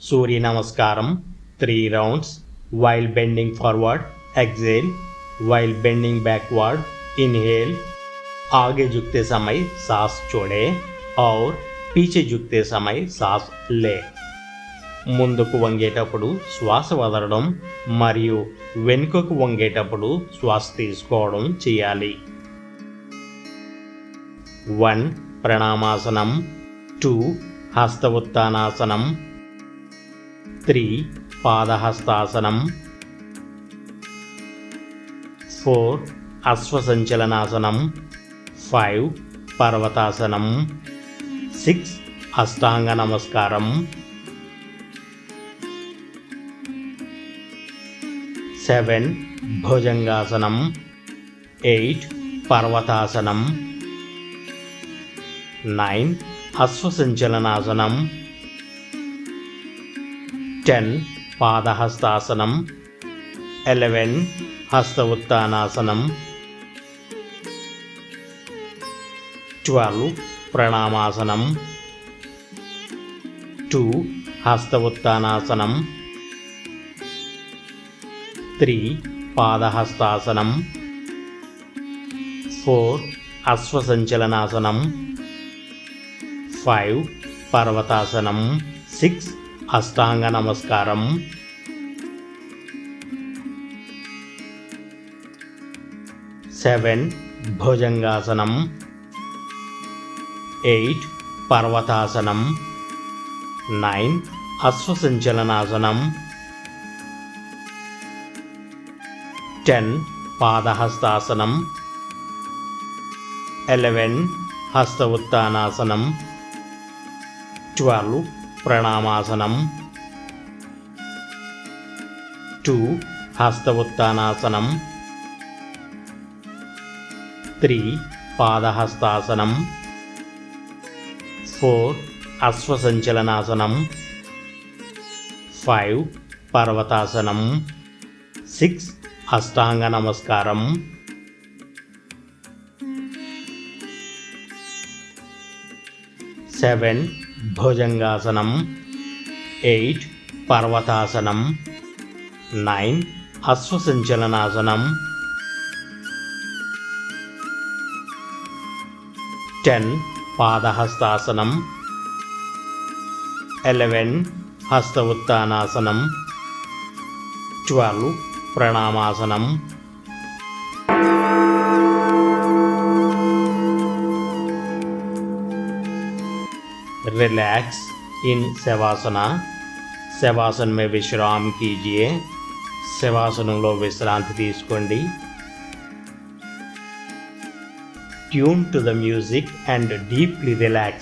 Surya Namaskaram 3 rounds while bending forward, exhale, while bending backward, inhale, आगे झुकते समय सांस छोड़े और పీచే झुकते समय सांस ले. ముందుకు వంగేటప్పుడు శ్వాస వదలడం మరియు వెనుకకు వంగేటప్పుడు శ్వాస తీసుకోవడం చేయాలి. 1 ప్రణామాసనం, 2 హస్త ఉత్తానాసనం, 3 పాదహస్తాసనం, 4 అశ్వసంచలనాసనం, 5 పర్వతాసనం, 6 అష్టాంగ నమస్కారం, 7 భుజంగాసనం, 8 పర్వతాసనం, 9 అశ్వసంచలనాసనం, 10 పాదహస్తాసనం, 11 హస్త ఉత్తానాసనం, 12 ప్రణామాసనం, 2 హస్త ఉత్తానాసనం, 3 పాదహస్తాసనం, 4 అశ్వసంచలనాసనం, 5 పర్వతాసనం, 6 అష్టాంగ నమస్కారం, 7 భుజంగాసనం, 8 పర్వతాసనం, 9 అశ్వసంచలనాసనం, 10 పాదహస్తాసనం, 11 హస్త ఉత్తానాసనం, 12 ప్రణామాసనం, 2 హస్త ఉత్తానాసనం, 3 పాదహస్తాసనం, 4 అశ్వసంచలనాసనం, 5 పర్వతాసనం, 6 అష్టాంగ నమస్కారం, 7 భుజంగాసనం, 8 పర్వతాసనం, 9 అశ్వసంచలనాసనం, 10 పాదహస్తాసనం, 11 హస్త ఉత్తానాసనం, 12 ప్రణామాసనం. Relax in शवासना. శవాసన में विश्राम कीजिए. శవాసనంలో విశ్రాంతి తీసుకోండి. Tune to the music and deeply relax.